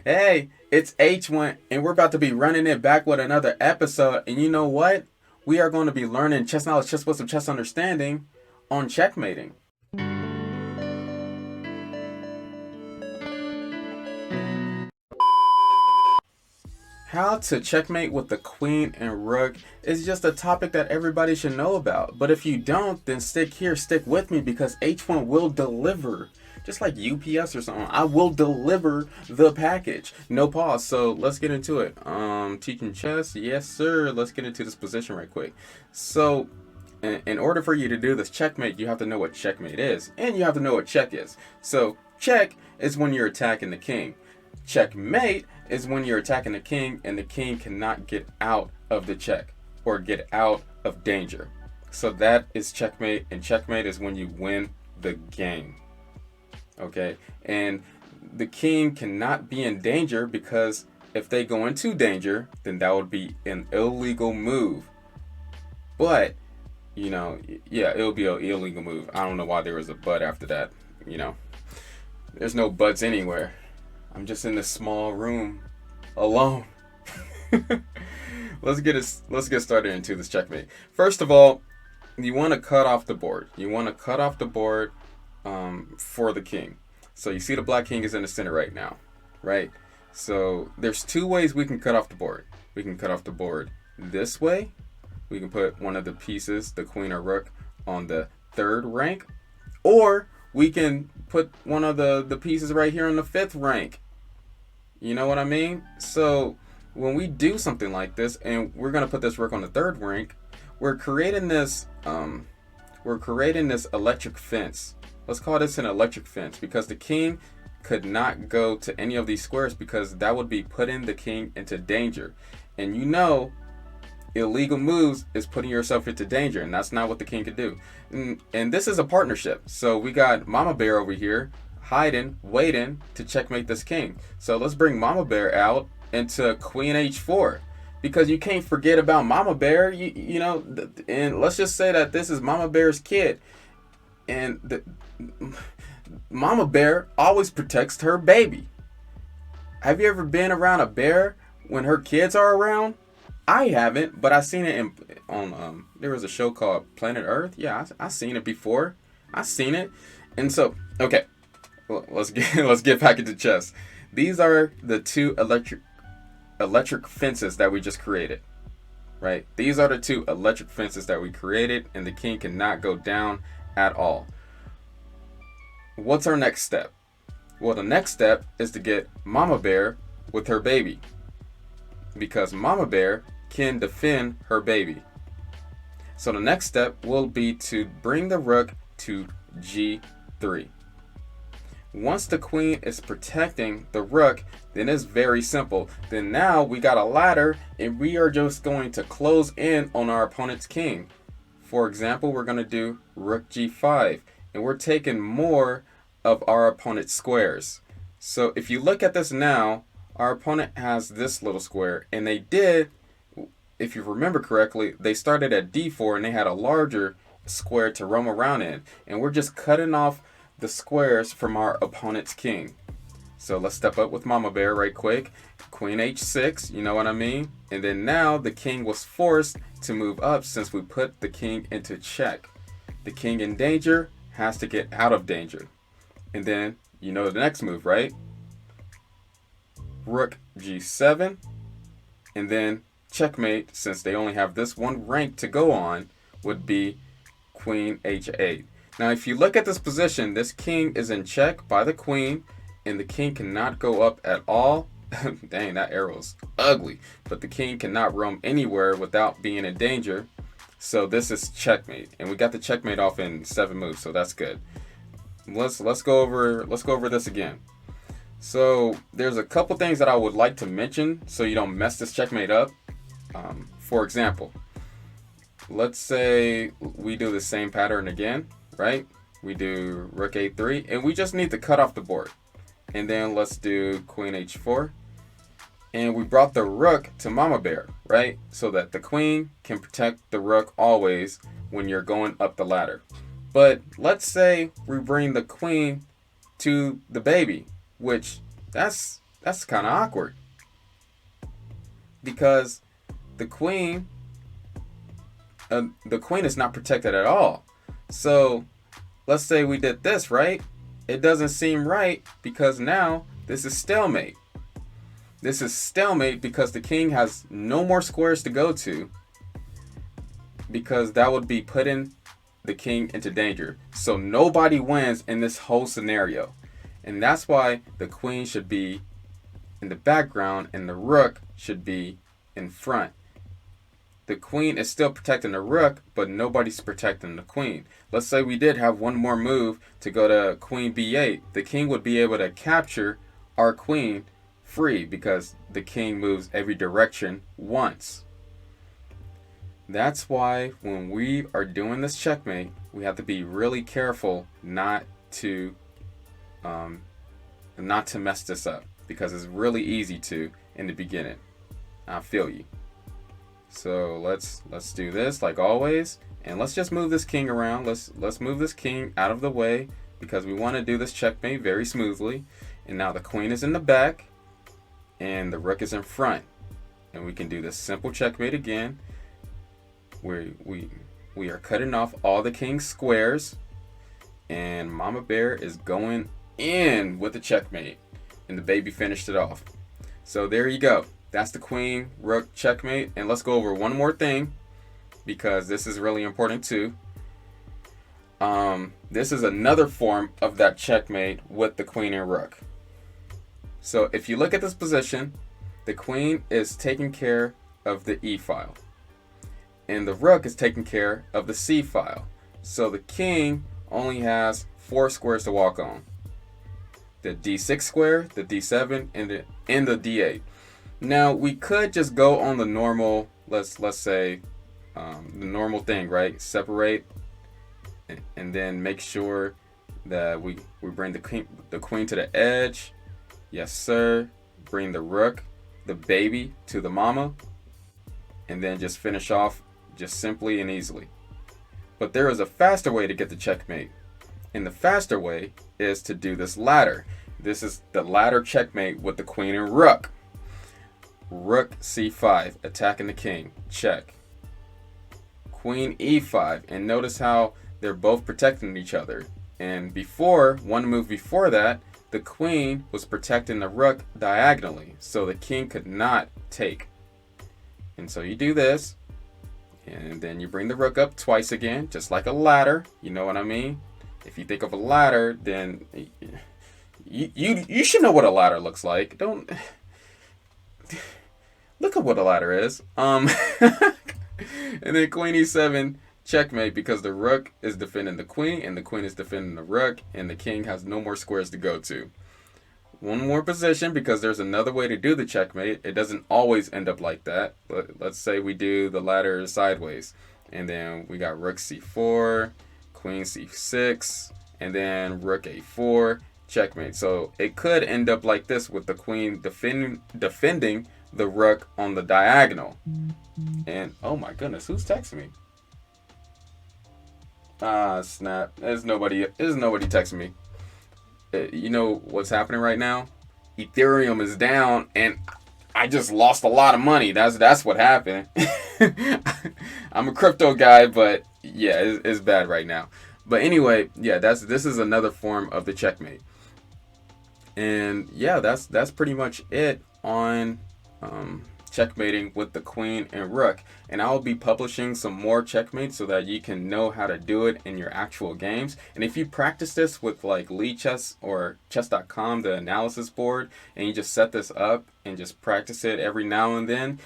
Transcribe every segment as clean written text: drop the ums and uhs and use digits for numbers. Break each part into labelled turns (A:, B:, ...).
A: Hey, it's H1, and we're about to be running it back with another episode. And you know what? We are going to be learning chess knowledge, chess wisdom, chess understanding on checkmating. How to checkmate with the Queen and Rook is just a topic that everybody should know about. But if you don't, then stick with me because H1 will deliver. Just like UPS or something, I will deliver the package. No pause. So let's get into it. Teaching chess, yes sir. Let's get into this position right quick. So in order for you to do this checkmate, you have to know what checkmate is, and you have to know what check is. So check is when you're attacking the king. Checkmate is when you're attacking the king and the king cannot get out of the check or get out of danger. So that is checkmate, and checkmate is when you win the game. Okay, and the king cannot be in danger because if they go into danger, then that would be an illegal move. But, yeah, it'll be an illegal move. I don't know why there was a but after that. There's no buts anywhere. I'm just in this small room alone. Let's get started into this checkmate. First of all, you want to cut off the board. For the king. So you see the black king is in the center right now, right? So there's two ways we can cut off the board. We can cut off the board this way. We can put one of the pieces, the queen or rook, on the third rank, or we can put one of the pieces right here on the fifth rank. You know what I mean? So when we do something like this, and we're gonna put this rook on the third rank, we're creating this electric fence. Let's call this an electric fence because the king could not go to any of these squares because that would be putting the king into danger. And illegal moves is putting yourself into danger, and that's not what the king could do. And this is a partnership. So we got Mama Bear over here hiding, waiting to checkmate this king. So let's bring Mama Bear out into Queen H4 because you can't forget about Mama Bear. And let's just say that this is Mama Bear's kid. And Mama Bear always protects her baby. Have you ever been around a bear when her kids are around? I haven't, but I seen it on there was a show called Planet Earth. Yeah, I seen it before. I seen it, and so okay, well, let's get back into chess. These are the two electric fences that we just created, right? These are the two electric fences that we created, and the king cannot go down at all. What's our next step? Well, the next step is to get Mama Bear with her baby because Mama Bear can defend her baby. So the next step will be to bring the rook to G3. Once the queen is protecting the rook, then it's very simple. Then now we got a ladder and we are just going to close in on our opponent's king. For example, we're going to do rook G5, and we're taking more of our opponent's squares. So if you look at this now, our opponent has this little square, and they did, if you remember correctly, they started at D4 and they had a larger square to roam around in, and we're just cutting off the squares from our opponent's king. So let's step up with Mama Bear right quick. Queen H6, you know what I mean? And then now the king was forced to move up since we put the king into check. The king in danger has to get out of danger. And then, the next move, right? Rook G7. And then checkmate, since they only have this one rank to go on, would be Queen H8. Now, if you look at this position, this king is in check by the queen, and the king cannot go up at all. Dang, that arrow's ugly. But the king cannot roam anywhere without being in danger. So this is checkmate, and we got the checkmate off in 7 moves, so that's good. Let's go over this again. So there's a couple things that I would like to mention so you don't mess this checkmate up. For example, let's say we do the same pattern again, right? We do rook A3, and we just need to cut off the board. And then let's do Queen H4. And we brought the rook to Mama Bear, right? So that the queen can protect the rook always when you're going up the ladder. But let's say we bring the queen to the baby, which that's that's kind of awkward. Because the queen is not protected at all. So let's say we did this, right? It doesn't seem right because now this is stalemate. This is stalemate because the king has no more squares to go to, because that would be putting the king into danger. So nobody wins in this whole scenario. And that's why the queen should be in the background and the rook should be in front. The queen is still protecting the rook, but nobody's protecting the queen. Let's say we did have one more move to go to queen b8. The king would be able to capture our queen free because the king moves every direction once. That's why when we are doing this checkmate, we have to be really careful not to mess this up, because it's really easy to in the beginning. I feel you. So let's do this like always, and let's just move this king around. Let's move this king out of the way because we want to do this checkmate very smoothly. And now the queen is in the back and the rook is in front, and we can do this simple checkmate again where we are cutting off all the king's squares, and Mama Bear is going in with the checkmate, and the baby finished it off. So there you go. That's the queen rook checkmate. And let's go over one more thing, because this is really important too. This is another form of that checkmate with the queen and rook. So if you look at this position, the queen is taking care of the E file, and the rook is taking care of the C file. So the king only has 4 squares to walk on: the D6 square, the D7, and the D8. Now we could just go on the normal, let's say the normal thing, right? Separate, and then make sure that we bring the queen to the edge. Yes, sir. Bring the rook, the baby, to the mama, and then just finish off just simply and easily. But there is a faster way to get the checkmate, and the faster way is to do this ladder. This is the ladder checkmate with the queen and rook. Rook c5, attacking the king, check. Queen e5, and notice how they're both protecting each other. And before, one move before that, the queen was protecting the rook diagonally, so the king could not take. And so you do this, and then you bring the rook up twice again, just like a ladder. You know what I mean? If you think of a ladder, then you should know what a ladder looks like. Don't look at what a ladder is. And then queen e7, checkmate, because the rook is defending the queen and the queen is defending the rook, and the king has no more squares to go to. One more position, because there's another way to do the checkmate. It doesn't always end up like that. But let's say we do the ladder sideways, and then we got rook c4, queen c6, and then rook a4, checkmate. So it could end up like this, with the queen defending the rook on the diagonal. And oh my goodness, who's texting me? Ah, snap. There's nobody texting me. You know what's happening right now? Ethereum is down, and I just lost a lot of money. That's what happened. I'm a crypto guy, but yeah, it's bad right now. But anyway, yeah, this is another form of the checkmate. And yeah, that's pretty much it on checkmating with the queen and rook. And I will be publishing some more checkmates so that you can know how to do it in your actual games. And if you practice this with like Lead Chess or chess.com, the analysis board, and you just set this up and just practice it every now and then,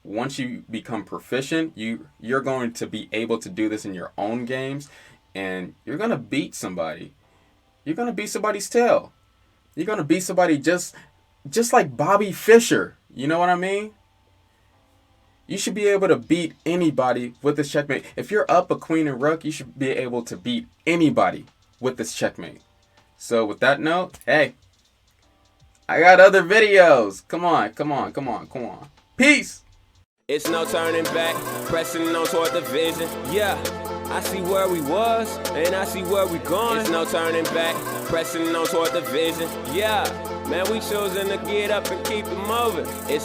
A: once you become proficient, you're going to be able to do this in your own games, and you're going to beat somebody. You're going to beat somebody's tail. You're going to beat somebody just like Bobby Fischer. You know what I mean? You should be able to beat anybody with this checkmate. If you're up a queen and rook, you should be able to beat anybody with this checkmate. So with that note, hey, I got other videos. Come on. Peace.
B: It's no turning back, pressing on toward the vision. Yeah, I see where we was, and I see where we going. It's no turning back, pressing on toward the vision. Yeah. Man, we choosing to get up and keep it moving. It's